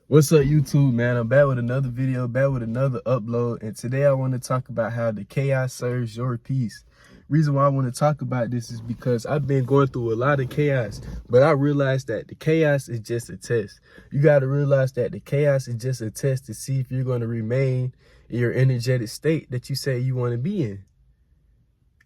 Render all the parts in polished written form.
What's up, YouTube, man? I'm back with another video, back with another upload, and today I want to talk about how the chaos serves your peace. Reason why I want to talk about this is because I've been going through a lot of chaos, but I realized that the chaos is just a test. You got to realize that the chaos is just a test to see if you're going to remain in your energetic state that you say you want to be in.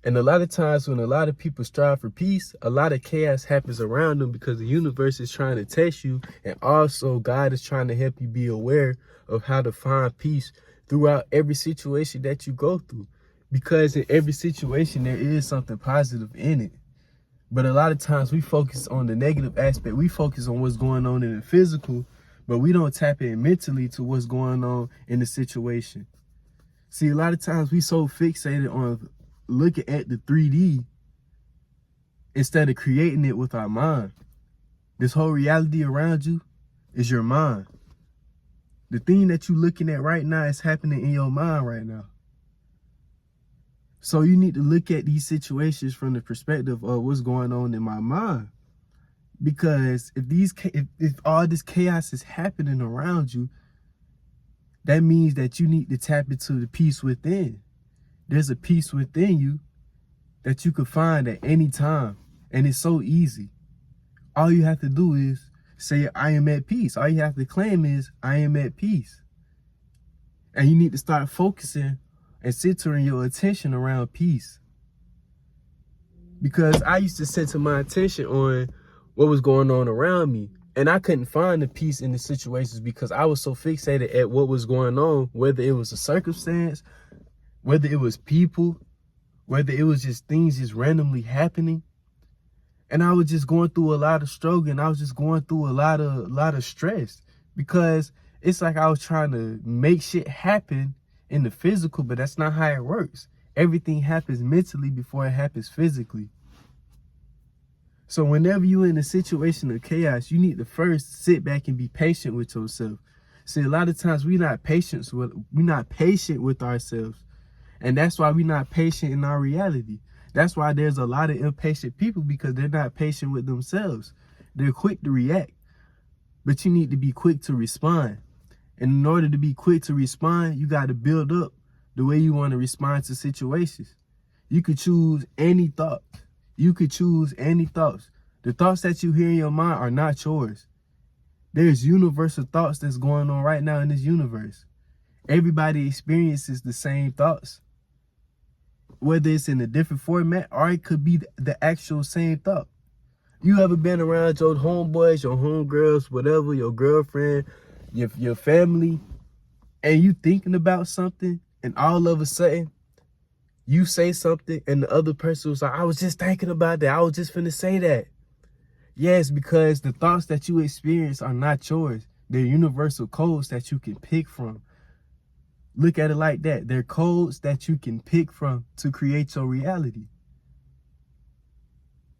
And a lot of times when a lot of people strive for peace, a lot of chaos happens around them because the universe is trying to test you. And also God is trying to help you be aware of how to find peace throughout every situation that you go through. Because in every situation, there is something positive in it. But a lot of times we focus on the negative aspect. We focus on what's going on in the physical, but we don't tap in mentally to what's going on in the situation. See, a lot of times we so fixated on looking at the 3D instead of creating it with our mind. This whole reality around you is your mind. The thing that you're looking at right now is happening in your mind right now. So you need to look at these situations from the perspective of what's going on in my mind. Because if all this chaos is happening around you, that means that you need to tap into the peace within. There's a peace within you that you can find at any time. And it's so easy. All you have to do is say, I am at peace. All you have to claim is, I am at peace. And you need to start focusing and centering your attention around peace. Because I used to center my attention on what was going on around me. And I couldn't find the peace in the situations because I was so fixated at what was going on, whether it was a circumstance, whether it was people, whether it was just things just randomly happening. And I was just going through a lot of struggle, and I was just going through a lot of stress, because it's like I was trying to make shit happen in the physical, but that's not how it works. Everything happens mentally before it happens physically. So whenever you're in a situation of chaos, you need to first sit back and be patient with yourself. See, a lot of times we're not patient with ourselves. And that's why we're not patient in our reality. That's why there's a lot of impatient people, because they're not patient with themselves. They're quick to react, but you need to be quick to respond. And in order to be quick to respond, you got to build up the way you want to respond to situations. You could choose any thought. You could choose any thoughts. The thoughts that you hear in your mind are not yours. There's universal thoughts that's going on right now in this universe. Everybody experiences the same thoughts, whether it's in a different format or it could be the actual same thought. You ever been around your homeboys, your homegirls, whatever, your girlfriend, your family, and you thinking about something, and all of a sudden you say something and the other person was like, I was just thinking about that. I was just finna say that. Yes, because the thoughts that you experience are not yours. They're universal codes that you can pick from. Look at it like that. They're codes that you can pick from to create your reality.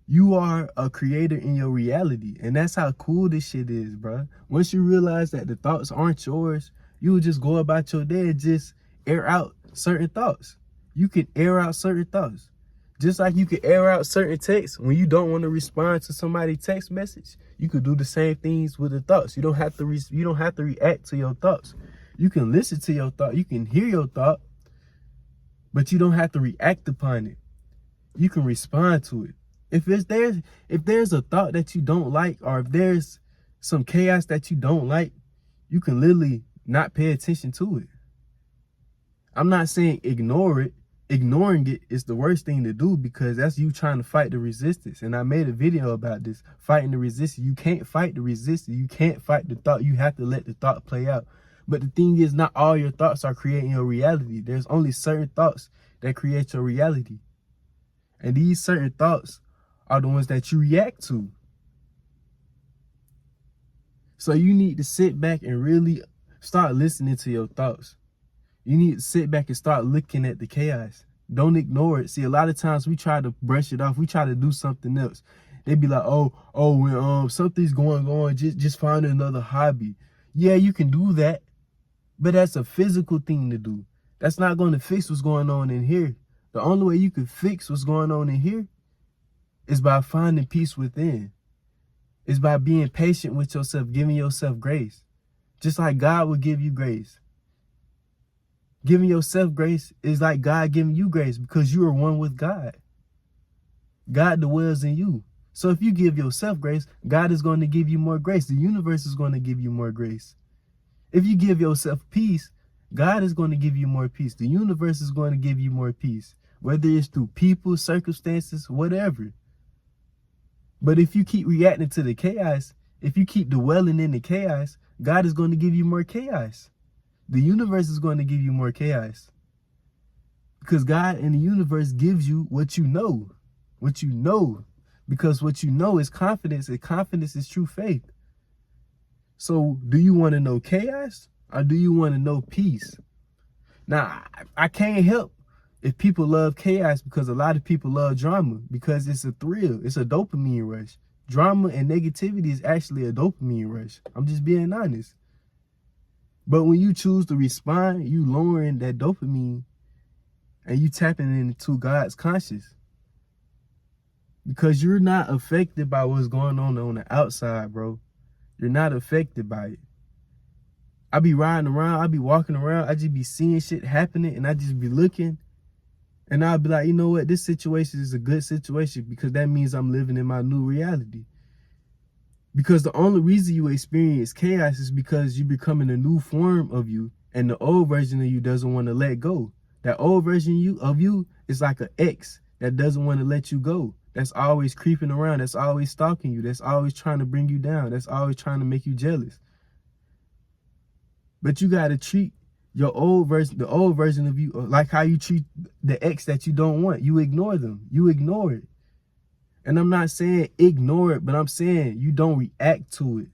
You are a creator in your reality. And that's how cool this shit is, bro. Once you realize that the thoughts aren't yours, you will just go about your day and just air out certain thoughts. You can air out certain thoughts. Just like you can air out certain texts when you don't want to respond to somebody's text message. You could do the same things with the thoughts. You don't have to react to your thoughts. You can listen to your thought. You can hear your thought, but you don't have to react upon it. You can respond to it. If there's a thought that you don't like, or if there's some chaos that you don't like, you can literally not pay attention to it. I'm not saying ignore it. Ignoring it is the worst thing to do, because that's you trying to fight the resistance. And I made a video about this, fighting the resistance. You can't fight the resistance. You can't fight the thought. You have to let the thought play out. But the thing is, not all your thoughts are creating your reality. There's only certain thoughts that create your reality. And these certain thoughts are the ones that you react to. So you need to sit back and really start listening to your thoughts. You need to sit back and start looking at the chaos. Don't ignore it. See, a lot of times we try to brush it off. We try to do something else. They be like, when something's going on, just find another hobby. Yeah, you can do that, but that's a physical thing to do. That's not going to fix what's going on in here. The only way you can fix what's going on in here is by finding peace within. It's by being patient with yourself, giving yourself grace. Just like God will give you grace. Giving yourself grace is like God giving you grace because you are one with God. God dwells in you. So if you give yourself grace, God is going to give you more grace. The universe is going to give you more grace. If you give yourself peace, God is going to give you more peace. The universe is going to give you more peace, whether it's through people, circumstances, whatever. But if you keep reacting to the chaos, if you keep dwelling in the chaos, God is going to give you more chaos. The universe is going to give you more chaos. Because God in the universe gives you what you know. What you know. Because what you know is confidence, and confidence is true faith. So do you want to know chaos or do you want to know peace? Now, I can't help if people love chaos, because a lot of people love drama because it's a thrill. It's a dopamine rush. Drama and negativity is actually a dopamine rush. I'm just being honest. But when you choose to respond, you lowering that dopamine and you tapping into God's conscious. Because you're not affected by what's going on the outside, bro. You're not affected by it. I be riding around, I be walking around, I just be seeing shit happening, and I just be looking. And I'll be like, you know what? This situation is a good situation because that means I'm living in my new reality. Because the only reason you experience chaos is because you're becoming a new form of you, and the old version of you doesn't want to let go. That old version of you is like an ex that doesn't want to let you go. That's always creeping around. That's always stalking you. That's always trying to bring you down. That's always trying to make you jealous. But you got to treat your old version, the old version of you, like how you treat the ex that you don't want. You ignore them. You ignore it. And I'm not saying ignore it, but I'm saying you don't react to it.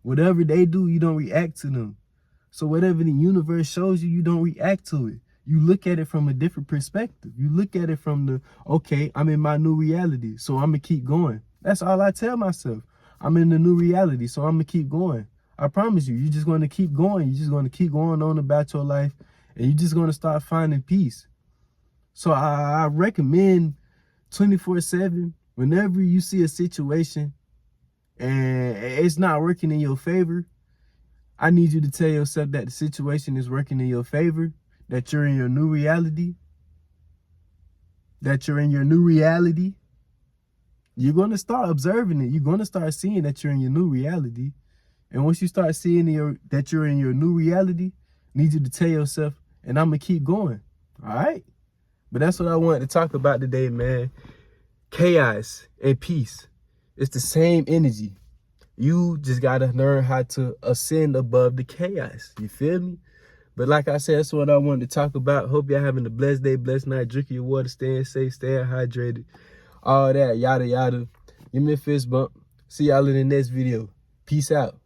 Whatever they do, you don't react to them. So whatever the universe shows you, you don't react to it. You look at it from a different perspective. You look at it from the, okay, I'm in my new reality, so I'm going to keep going. That's all I tell myself. I'm in the new reality, so I'm going to keep going. I promise you, you're just going to keep going. You're just going to keep going on about your life, and you're just going to start finding peace. So I recommend 24/7, whenever you see a situation and it's not working in your favor, I need you to tell yourself that the situation is working in your favor, that you're in your new reality, You're going to start observing it. You're going to start seeing that you're in your new reality. And once you start seeing that you're in your new reality, I need you to tell yourself, and I'm going to keep going. All right? But that's what I wanted to talk about today, man. Chaos and peace. It's the same energy. You just got to learn how to ascend above the chaos. You feel me? But like I said, that's what I wanted to talk about. Hope y'all having a blessed day, blessed night. Drinking your water, staying safe, staying hydrated. All that, yada, yada. Give me a fist bump. See y'all in the next video. Peace out.